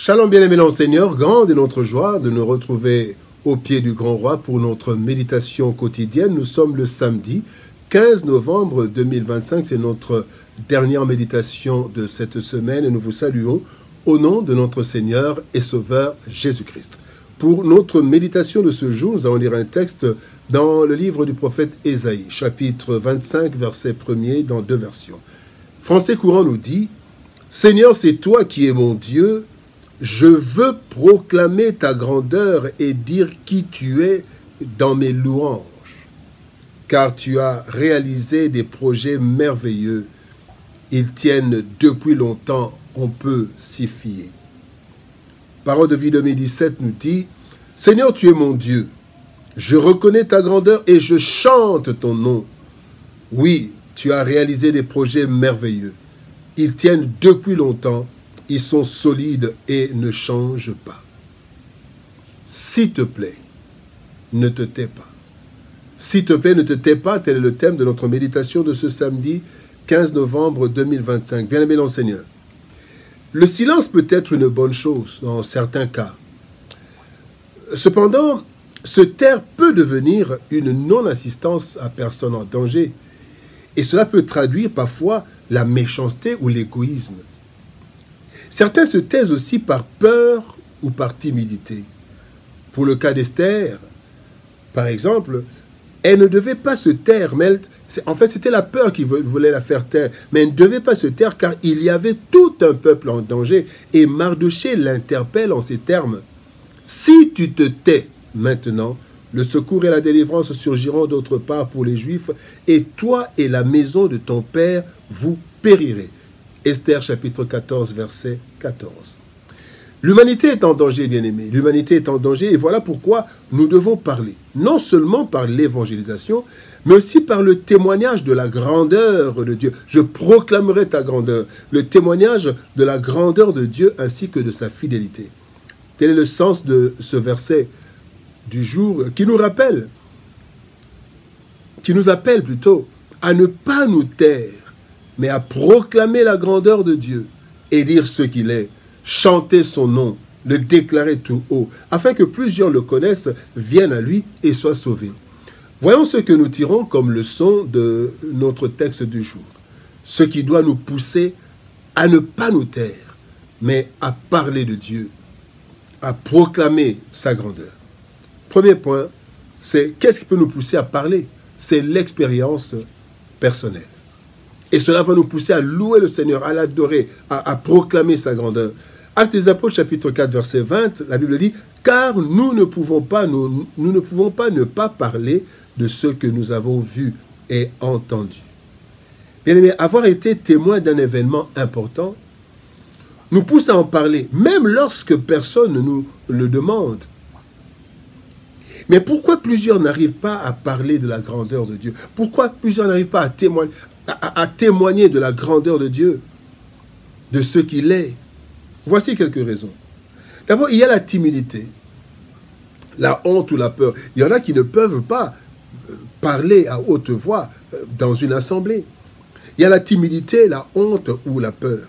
Shalom bien-aimés dans le Seigneur, grande est notre joie de nous retrouver au pied du Grand Roi pour notre méditation quotidienne. Nous sommes le samedi 15 novembre 2025, c'est notre dernière méditation de cette semaine et nous vous saluons au nom de notre Seigneur et Sauveur Jésus-Christ. Pour notre méditation de ce jour, nous allons lire un texte dans le livre du prophète Ésaïe, chapitre 25, verset 1er, dans deux versions. Français courant nous dit « Seigneur, c'est toi qui es mon Dieu, je veux proclamer ta grandeur et dire qui tu es dans mes louanges, car tu as réalisé des projets merveilleux. Ils tiennent depuis longtemps, on peut s'y fier. » Parole de vie 2017 nous dit « Seigneur, tu es mon Dieu, je reconnais ta grandeur et je chante ton nom. Oui, tu as réalisé des projets merveilleux. Ils tiennent depuis longtemps, ils sont solides et ne changent pas. S'il te plaît, ne te tais pas. S'il te plaît, ne te tais pas, tel est le thème de notre méditation de ce samedi 15 novembre 2025. Bien-aimé dans le Seigneur, le silence peut être une bonne chose dans certains cas. Cependant, se taire peut devenir une non-assistance à personne en danger. Et cela peut traduire parfois la méchanceté ou l'égoïsme. Certains se taisent aussi par peur ou par timidité. Pour le cas d'Esther, par exemple, elle ne devait pas se taire, mais en fait c'était la peur qui voulait la faire taire, mais elle ne devait pas se taire car il y avait tout un peuple en danger et Mardochée l'interpelle en ces termes. « Si tu te tais maintenant, le secours et la délivrance surgiront d'autre part pour les Juifs et toi et la maison de ton père, vous périrez. » Esther chapitre 14, verset 14. L'humanité est en danger, bien-aimés. L'humanité est en danger et voilà pourquoi nous devons parler. Non seulement par l'évangélisation, mais aussi par le témoignage de la grandeur de Dieu. Je proclamerai ta grandeur. Le témoignage de la grandeur de Dieu ainsi que de sa fidélité. Tel est le sens de ce verset du jour qui nous rappelle, qui nous appelle plutôt à ne pas nous taire, mais à proclamer la grandeur de Dieu et dire ce qu'il est, chanter son nom, le déclarer tout haut, afin que plusieurs le connaissent, viennent à lui et soient sauvés. Voyons ce que nous tirons comme leçon de notre texte du jour. Ce qui doit nous pousser à ne pas nous taire, mais à parler de Dieu, à proclamer sa grandeur. Premier point, c'est qu'est-ce qui peut nous pousser à parler? C'est l'expérience personnelle. Et cela va nous pousser à louer le Seigneur, à l'adorer, à proclamer sa grandeur. Actes des Apôtres, chapitre 4, verset 20, la Bible dit « Car nous ne pouvons pas ne pas parler de ce que nous avons vu et entendu. » Bien-aimés, avoir été témoin d'un événement important nous pousse à en parler, même lorsque personne ne nous le demande. Mais pourquoi plusieurs n'arrivent pas à parler de la grandeur de Dieu? Pourquoi plusieurs n'arrivent pas à témoigner de la grandeur de Dieu, de ce qu'il est? Voici quelques raisons. D'abord, il y a la timidité, la honte ou la peur. Il y en a qui ne peuvent pas parler à haute voix dans une assemblée. Il y a la timidité, la honte ou la peur.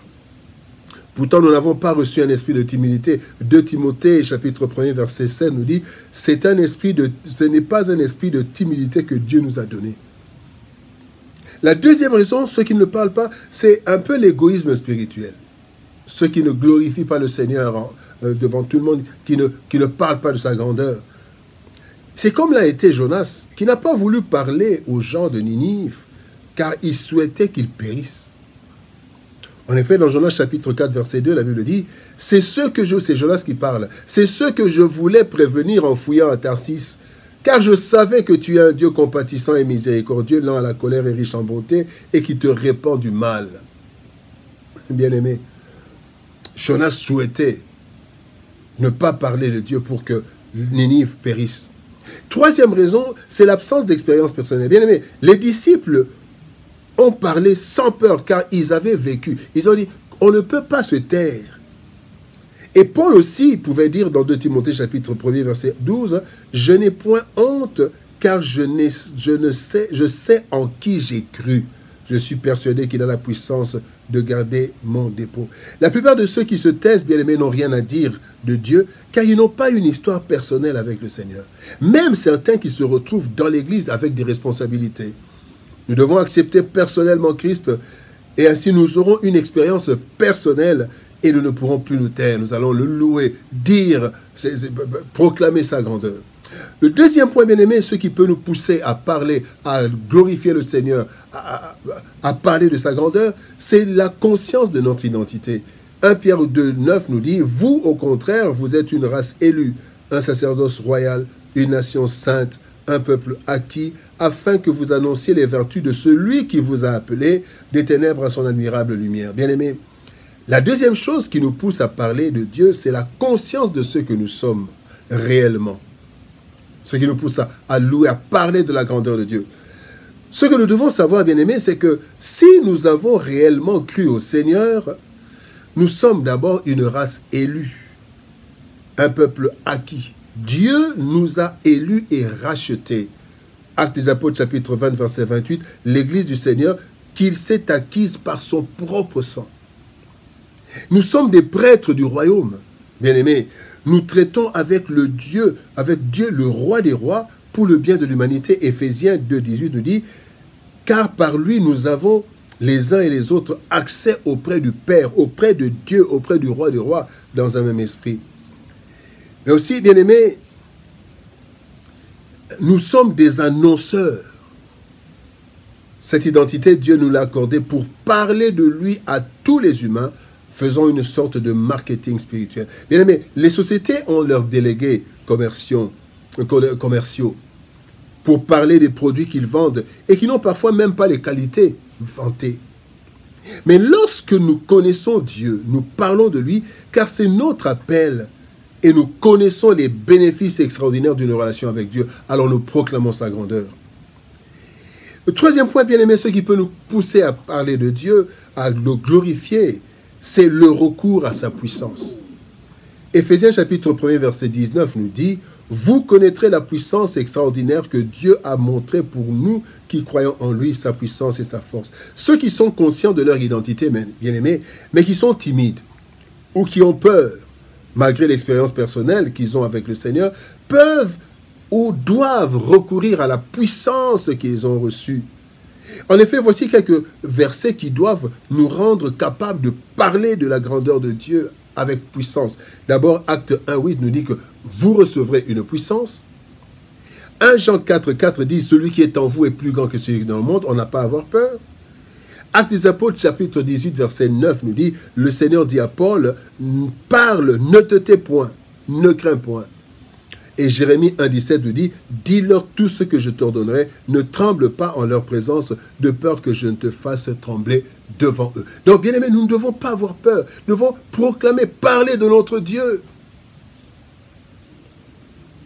Pourtant, nous n'avons pas reçu un esprit de timidité. 2 Timothée, chapitre 1er, verset 7, nous dit « Ce n'est pas un esprit de timidité que Dieu nous a donné. » La deuxième raison, ceux qui ne parlent pas, c'est un peu l'égoïsme spirituel. Ceux qui ne glorifient pas le Seigneur devant tout le monde, qui ne parlent pas de sa grandeur. C'est comme l'a été Jonas, qui n'a pas voulu parler aux gens de Ninive, car il souhaitait qu'ils périssent. En effet, dans Jonas chapitre 4, verset 2, la Bible dit « c'est Jonas qui parle, c'est ce que je voulais prévenir en fouillant à Tarsis, car je savais que tu es un Dieu compatissant et miséricordieux, lent à la colère et riche en bonté, et qui te répand du mal. » Bien-aimé, Jonas souhaitait ne pas parler de Dieu pour que Ninive périsse. Troisième raison, c'est l'absence d'expérience personnelle. Bien-aimé, les disciples ont parlé sans peur car ils avaient vécu. Ils ont dit, on ne peut pas se taire. Et Paul aussi pouvait dire dans 2 Timothée chapitre 1er verset 12, « Je n'ai point honte car je sais en qui j'ai cru. Je suis persuadé qu'il a la puissance de garder mon dépôt. La plupart de ceux qui se taisent, bien-aimés, n'ont rien à dire de Dieu, car ils n'ont pas une histoire personnelle avec le Seigneur. Même certains qui se retrouvent dans l'Église avec des responsabilités. Nous devons accepter personnellement Christ, et ainsi nous aurons une expérience personnelle, et nous ne pourrons plus nous taire. Nous allons le louer, dire, proclamer sa grandeur. Le deuxième point, bien-aimé, ce qui peut nous pousser à parler, à glorifier le Seigneur, à parler de sa grandeur, c'est la conscience de notre identité. 1 Pierre 2, 9 nous dit, « Vous, au contraire, vous êtes une race élue, un sacerdoce royal, une nation sainte, un peuple acquis, afin que vous annonciez les vertus de celui qui vous a appelé des ténèbres à son admirable lumière. » Bien-aimé, la deuxième chose qui nous pousse à parler de Dieu, c'est la conscience de ce que nous sommes réellement. Ce qui nous pousse à louer, à parler de la grandeur de Dieu. Ce que nous devons savoir, bien-aimés, c'est que si nous avons réellement cru au Seigneur, nous sommes d'abord une race élue, un peuple acquis. Dieu nous a élus et rachetés. Actes des Apôtres, chapitre 20, verset 28, l'Église du Seigneur, qu'il s'est acquise par son propre sang. Nous sommes des prêtres du royaume, bien-aimés. Nous traitons avec Dieu, le roi des rois, pour le bien de l'humanité. Éphésiens 2, 18 nous dit, « Car par lui nous avons les uns et les autres accès auprès du Père, auprès de Dieu, auprès du roi des rois, dans un même esprit. » Mais aussi, bien-aimés, nous sommes des annonceurs. Cette identité, Dieu nous l'a accordée pour parler de lui à tous les humains, faisant une sorte de marketing spirituel. Bien aimé, les sociétés ont leurs délégués commerciaux pour parler des produits qu'ils vendent et qui n'ont parfois même pas les qualités vantées. Mais lorsque nous connaissons Dieu, nous parlons de lui, car c'est notre appel et nous connaissons les bénéfices extraordinaires d'une relation avec Dieu, alors nous proclamons sa grandeur. Le troisième point, bien aimé, ce qui peut nous pousser à parler de Dieu, à le glorifier, c'est le recours à sa puissance. Éphésiens chapitre 1, verset 19 nous dit « Vous connaîtrez la puissance extraordinaire que Dieu a montrée pour nous qui croyons en lui, sa puissance et sa force. » Ceux qui sont conscients de leur identité, bien aimés, mais qui sont timides ou qui ont peur, malgré l'expérience personnelle qu'ils ont avec le Seigneur, peuvent ou doivent recourir à la puissance qu'ils ont reçue. En effet, voici quelques versets qui doivent nous rendre capables de parler de la grandeur de Dieu avec puissance. D'abord, Acte 1:8 nous dit que vous recevrez une puissance. 1 Jean 4:4 dit, celui qui est en vous est plus grand que celui qui est dans le monde, on n'a pas à avoir peur. Actes des Apôtres, chapitre 18, verset 9 nous dit, le Seigneur dit à Paul, parle, ne te tais point, ne crains point. Et Jérémie 1,17 nous dit, dis-leur tout ce que je t'ordonnerai, ne tremble pas en leur présence, de peur que je ne te fasse trembler devant eux. Donc, bien aimés, nous ne devons pas avoir peur. Nous devons proclamer, parler de notre Dieu.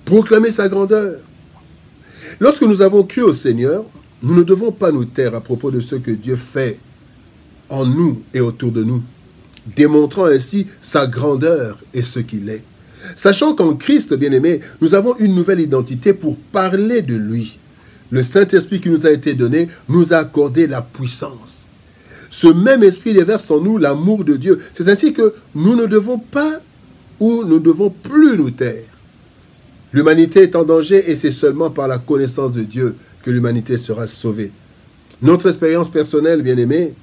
Proclamer sa grandeur. Lorsque nous avons cru au Seigneur, nous ne devons pas nous taire à propos de ce que Dieu fait en nous et autour de nous, démontrant ainsi sa grandeur et ce qu'il est. Sachant qu'en Christ, bien-aimé, nous avons une nouvelle identité pour parler de lui. Le Saint-Esprit qui nous a été donné nous a accordé la puissance. Ce même Esprit déverse en nous l'amour de Dieu. C'est ainsi que nous ne devons pas ou nous ne devons plus nous taire. L'humanité est en danger et c'est seulement par la connaissance de Dieu que l'humanité sera sauvée. Notre expérience personnelle, bien-aimée,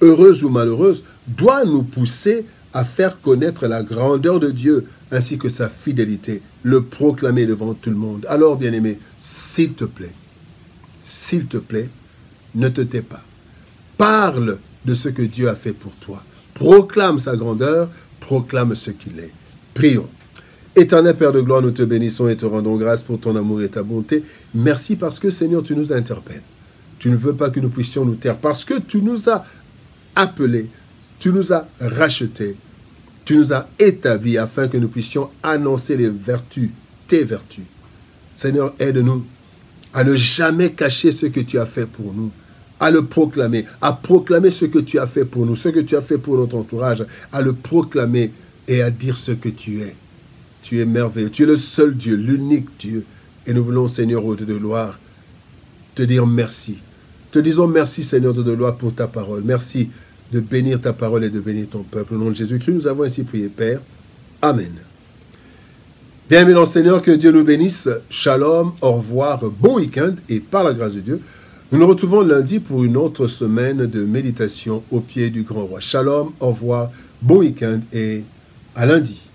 heureuse ou malheureuse, doit nous pousser à faire connaître la grandeur de Dieu ainsi que sa fidélité, le proclamer devant tout le monde. Alors, bien-aimé, s'il te plaît, ne te tais pas. Parle de ce que Dieu a fait pour toi. Proclame sa grandeur, proclame ce qu'il est. Prions. Éternel Père de gloire, nous te bénissons et te rendons grâce pour ton amour et ta bonté. Merci parce que, Seigneur, tu nous interpelles. Tu ne veux pas que nous puissions nous taire parce que tu nous as appelés, tu nous as rachetés, tu nous as établis afin que nous puissions annoncer les vertus, tes vertus. Seigneur, aide-nous à ne jamais cacher ce que tu as fait pour nous, à le proclamer, à proclamer ce que tu as fait pour nous, ce que tu as fait pour notre entourage, à le proclamer et à dire ce que tu es. Tu es merveilleux, tu es le seul Dieu, l'unique Dieu. Et nous voulons, Seigneur, au Dieu de gloire, te dire merci. Te disons merci, Seigneur de gloire, pour ta parole. Merci de bénir ta parole et de bénir ton peuple. Au nom de Jésus-Christ, nous avons ainsi prié, Père. Amen. Bien, aimé dans le Seigneur, que Dieu nous bénisse. Shalom, au revoir, bon week-end et par la grâce de Dieu, nous nous retrouvons lundi pour une autre semaine de méditation au pied du grand roi. Shalom, au revoir, bon week-end et à lundi.